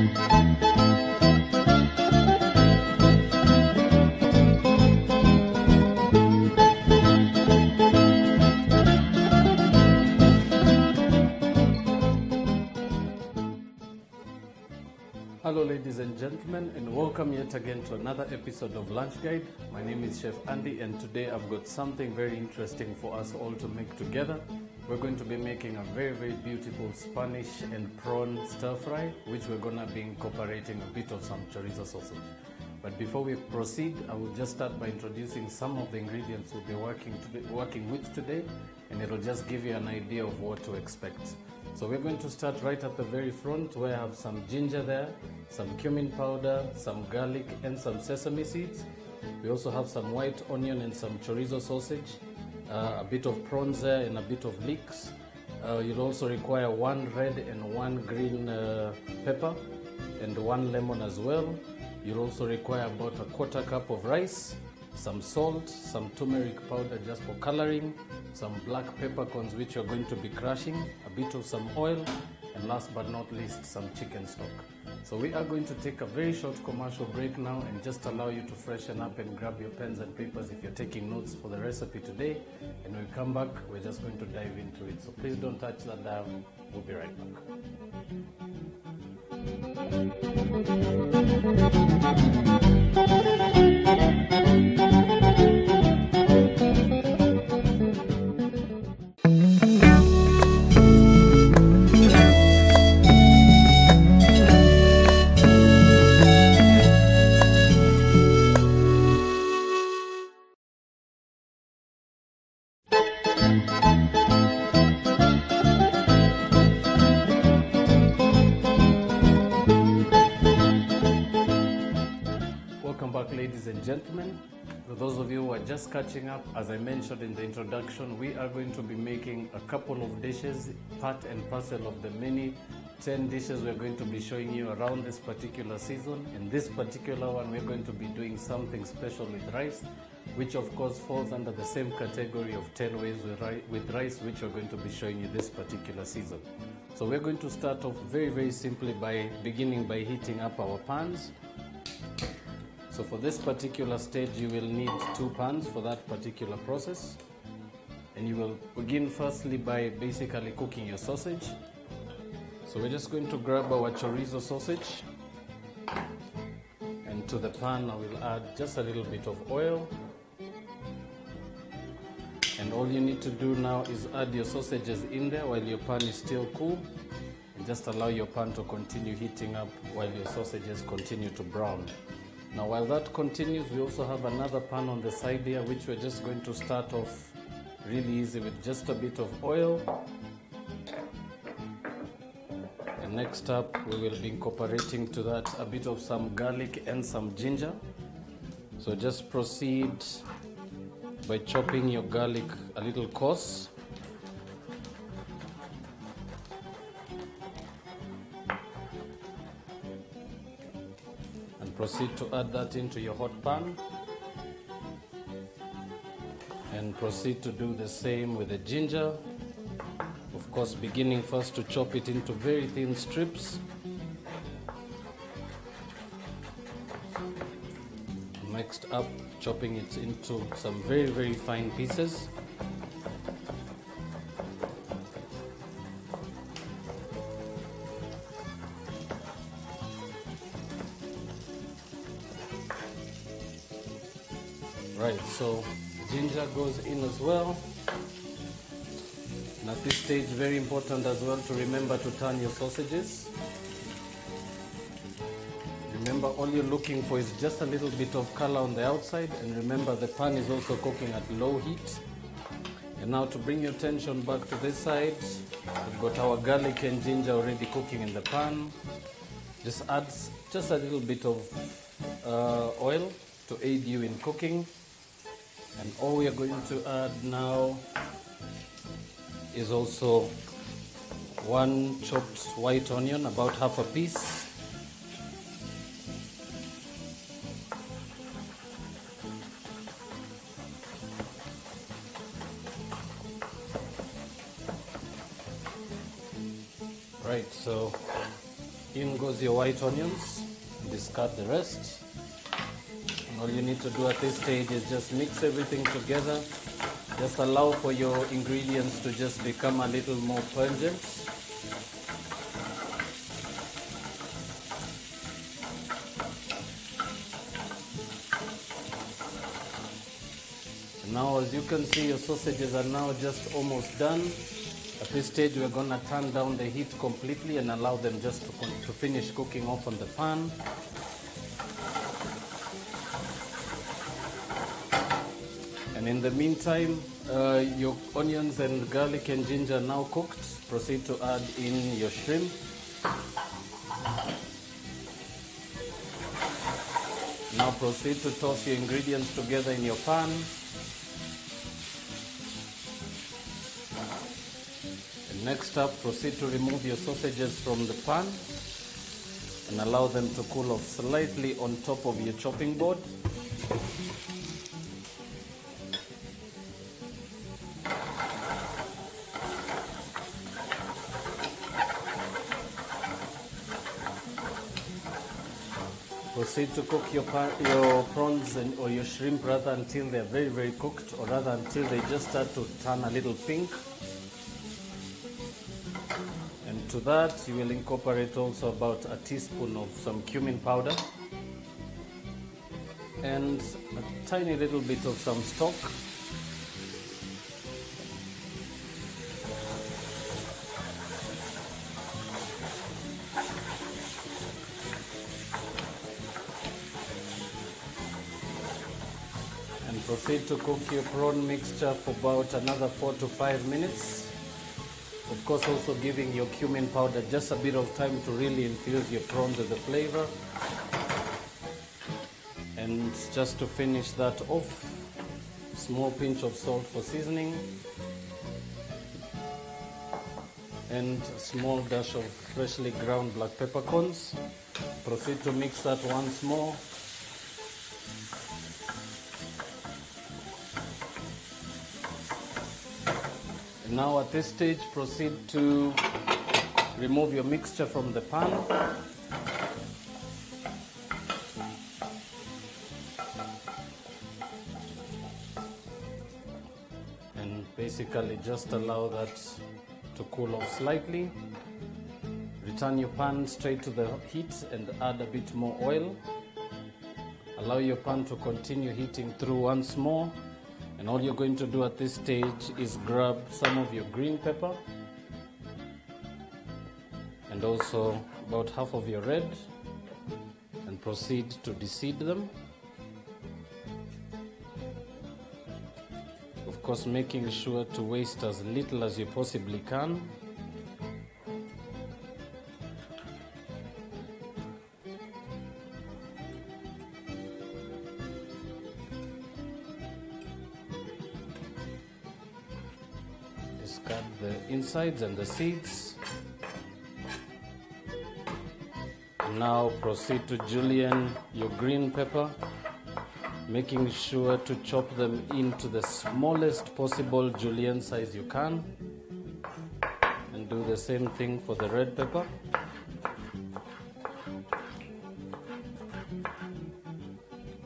Hello ladies and gentlemen, and welcome yet again to another episode of Lunch Guide. My name is Chef Andy, and today I've got something very interesting for us all to make together. We're going to be making a very beautiful Spanish and prawn stir fry, which we're going to be incorporating a bit of some chorizo sausage. But before we proceed, I will just start by introducing some of the ingredients we'll be working with today, and it'll just give you an idea of what to expect. So we're going to start right at the very front, where I have some ginger there, some cumin powder, some garlic and some sesame seeds. We also have some white onion and some chorizo sausage, a bit of prawns there and a bit of leeks. You'll also require one red and one green pepper and one lemon as well. You'll also require about a quarter cup of rice, some salt, some turmeric powder just for coloring, some black peppercorns which you're going to be crushing, a bit of some oil, and last but not least, some chicken stock. So we are going to take a very short commercial break now and just allow you to freshen up and grab your pens and papers if you're taking notes for the recipe today. And when we come back, we're just going to dive into it. So please don't touch that dial. We'll be right back. Ladies and gentlemen, for those of you who are just catching up, as I mentioned in the introduction, we are going to be making a couple of dishes, part and parcel of the many 10 dishes we're going to be showing you around this particular season. In this particular one, we're going to be doing something special with rice, which of course falls under the same category of 10 ways with rice, which we're going to be showing you this particular season. So we're going to start off very simply by beginning by heating up our pans. So for this particular stage, you will need 2 pans for that particular process. And you will begin firstly by basically cooking your sausage. So we're just going to grab our chorizo sausage. And to the pan, I will add just a little bit of oil. And all you need to do now is add your sausages in there while your pan is still cool. And just allow your pan to continue heating up while your sausages continue to brown. Now while that continues, we also have another pan on the side here, which we're just going to start off really easy with just a bit of oil. And next up, we will be incorporating to that a bit of some garlic and some ginger. So just proceed by chopping your garlic a little coarse. Proceed to add that into your hot pan, and proceed to do the same with the ginger. Of course, beginning first to chop it into very thin strips. Next up, chopping it into some very fine pieces. Right, so ginger goes in as well. And at this stage, very important as well to remember to turn your sausages. Remember, all you're looking for is just a little bit of color on the outside, and remember the pan is also cooking at low heat. And now to bring your attention back to this side, we've got our garlic and ginger already cooking in the pan. Just add just a little bit of oil to aid you in cooking. And all we are going to add now is also one chopped white onion, about half a piece. Right, so In goes your white onions. Discard the rest. And all you need to do at this stage is just mix everything together. Just allow for your ingredients to just become a little more pungent. And now, as you can see, your sausages are now just almost done. At this stage, we're going to turn down the heat completely and allow them just to finish cooking off on the pan. And in the meantime, your onions and garlic and ginger are now cooked. Proceed to add in your shrimp. Now proceed to toss your ingredients together in your pan. And next up, proceed to remove your sausages from the pan and allow them to cool off slightly on top of your chopping board. Proceed to cook your prawns or your shrimp rather until they're very, very cooked, or rather until they just start to turn a little pink. And to that, you will incorporate also about a teaspoon of some cumin powder and a tiny little bit of some stock. Proceed to cook your prawn mixture for about another 4 to 5 minutes. Of course, also giving your cumin powder just a bit of time to really infuse your prawns with the flavor. And just to finish that off, small pinch of salt for seasoning and a small dash of freshly ground black peppercorns. Proceed to mix that once more. Now at this stage, proceed to remove your mixture from the pan. And basically just allow that to cool off slightly. Return your pan straight to the heat and add a bit more oil. Allow your pan to continue heating through once more. And all you're going to do at this stage is grab some of your green pepper and also about half of your red and proceed to deseed them. Of course, making sure to waste as little as you possibly can. Discard the insides and the seeds. Now proceed to julienne your green pepper, making sure to chop them into the smallest possible julienne size you can, and do the same thing for the red pepper.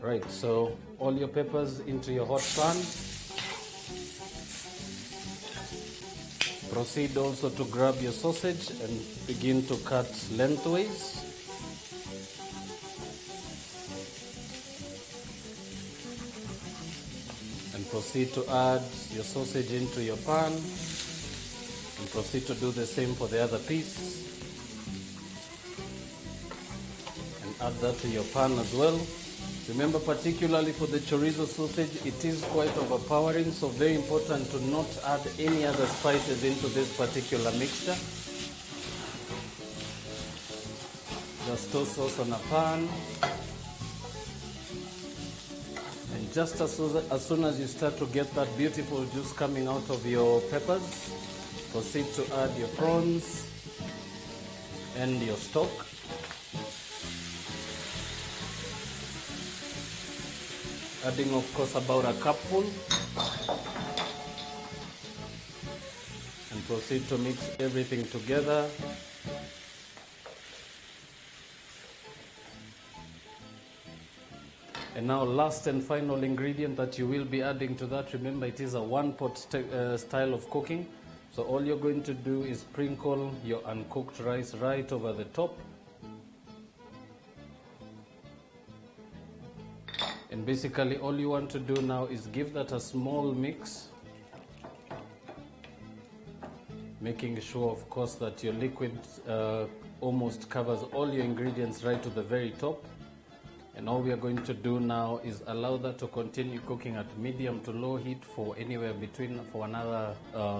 Right, so all your peppers into your hot pan. Proceed also to grab your sausage and begin to cut lengthways. And proceed to add your sausage into your pan. And proceed to do the same for the other piece. And add that to your pan as well. Remember, particularly for the chorizo sausage, it is quite overpowering, so very important to not add any other spices into this particular mixture. Just toss sauce on a pan. And just as soon as you start to get that beautiful juice coming out of your peppers, proceed to add your prawns and your stock. Adding, of course, about a cupful, and proceed to mix everything together. And now last and final ingredient that you will be adding to that, remember it is a one pot style of cooking. So all you're going to do is sprinkle your uncooked rice right over the top. And basically all you want to do now is give that a small mix, making sure of course that your liquid almost covers all your ingredients right to the very top. And all we are going to do now is allow that to continue cooking at medium to low heat for anywhere between another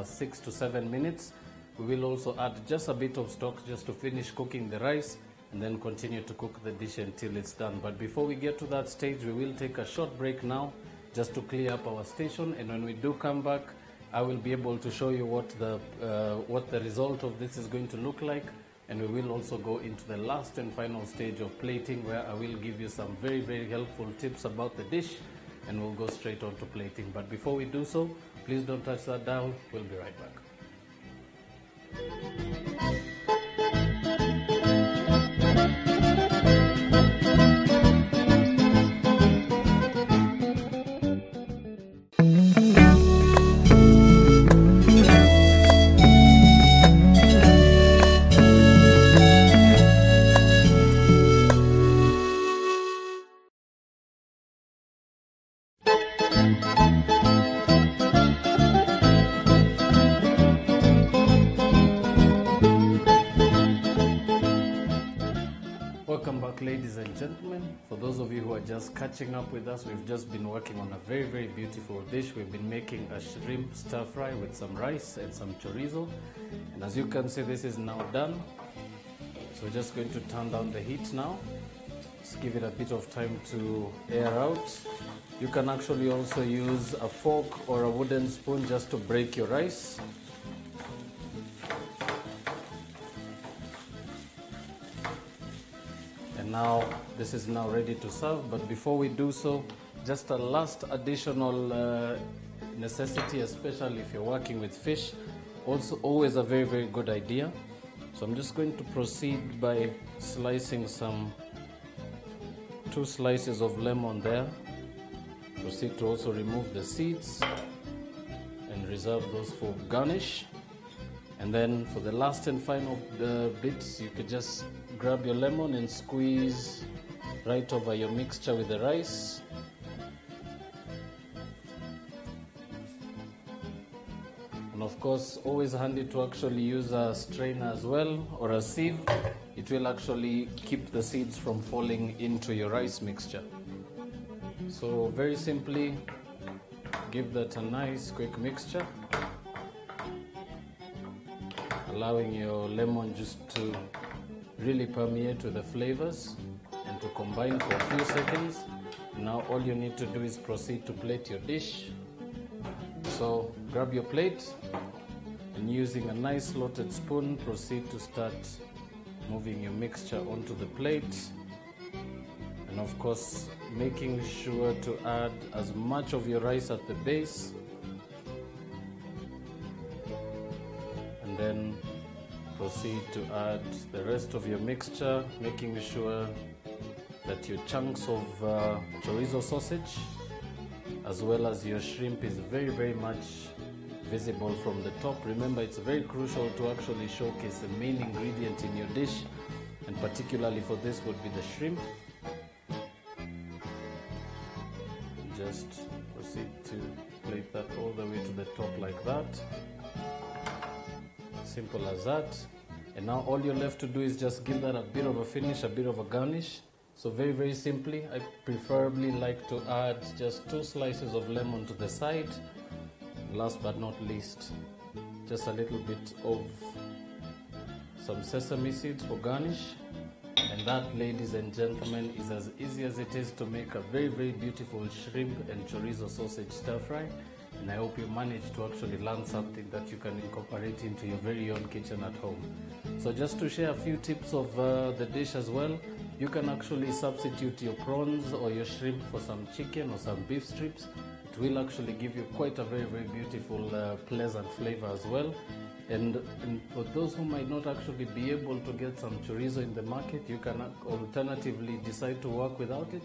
6 to 7 minutes. We will also add just a bit of stock just to finish cooking the rice, and then continue to cook the dish until it's done. But before we get to that stage, we will take a short break now just to clear up our station, and when we do come back, I will be able to show you what the result of this is going to look like. And we will also go into the last and final stage of plating, where I will give you some very, very helpful tips about the dish, and we'll go straight on to plating. But before we do so, please don't touch that dial. We'll be right back. Welcome back, ladies and gentlemen. For those of you who are just catching up with us, we've just been working on a very, very beautiful dish. We've been making a shrimp stir fry with some rice and some chorizo. And as you can see, this is now done. So we're just going to turn down the heat now. Just give it a bit of time to air out. You can actually also use a fork or a wooden spoon just to break your rice. Now this is now ready to serve, but before we do so, just a last additional necessity, especially if you're working with fish, also always a very, very good idea. So I'm just going to proceed by slicing 2 slices of lemon there. Proceed to also remove the seeds and reserve those for garnish. And then for the last and final bits, you could just grab your lemon and squeeze right over your mixture with the rice. And of course, always handy to actually use a strainer as well, or a sieve. It will actually keep the seeds from falling into your rice mixture. So very simply, give that a nice quick mixture, allowing your lemon juice to really permeate with the flavors and to combine for a few seconds. Now all you need to do is proceed to plate your dish. So grab your plate, and using a nice slotted spoon, proceed to start moving your mixture onto the plate. And of course, making sure to add as much of your rice at the base, and then proceed to add the rest of your mixture, making sure that your chunks of chorizo sausage as well as your shrimp is very, very much visible from the top. Remember, it's very crucial to actually showcase the main ingredient in your dish, and particularly for this would be the shrimp. Just proceed to plate that all the way to the top like that. Simple as that. And now all you're left to do is just give that a bit of a finish, a bit of a garnish. So very, very simply, I preferably like to add just 2 slices of lemon to the side. Last but not least, just a little bit of some sesame seeds for garnish. And that, ladies and gentlemen, is as easy as it is to make a very, very beautiful shrimp and chorizo sausage stir fry. And I hope you managed to actually learn something that you can incorporate into your very own kitchen at home. So just to share a few tips of the dish as well, you can actually substitute your prawns or your shrimp for some chicken or some beef strips. It will actually give you quite a very, very beautiful, pleasant flavor as well. And for those who might not actually be able to get some chorizo in the market, you can alternatively decide to work without it.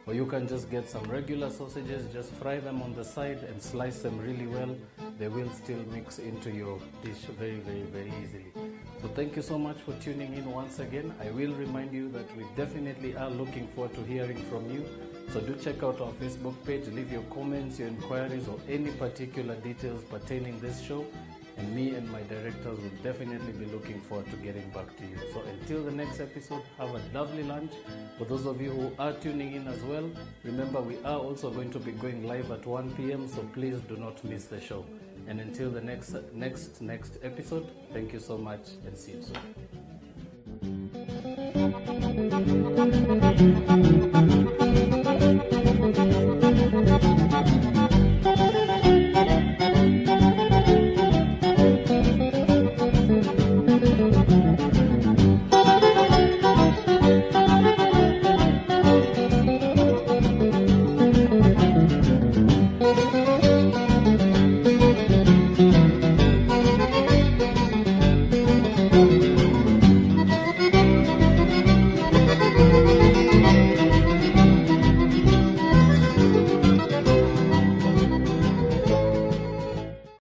or you can just get some regular sausages, just fry them on the side and slice them really well. They will still mix into your dish very, very, very easily. So thank you so much for tuning in once again. I will remind you that we definitely are looking forward to hearing from you. So do check out our Facebook page, leave your comments, your inquiries, or any particular details pertaining this show. And me and my directors will definitely be looking forward to getting back to you. So until the next episode, have a lovely lunch. For those of you who are tuning in as well, remember we are also going to be going live at 1 p.m. So please do not miss the show. And until the next episode, thank you so much and see you soon.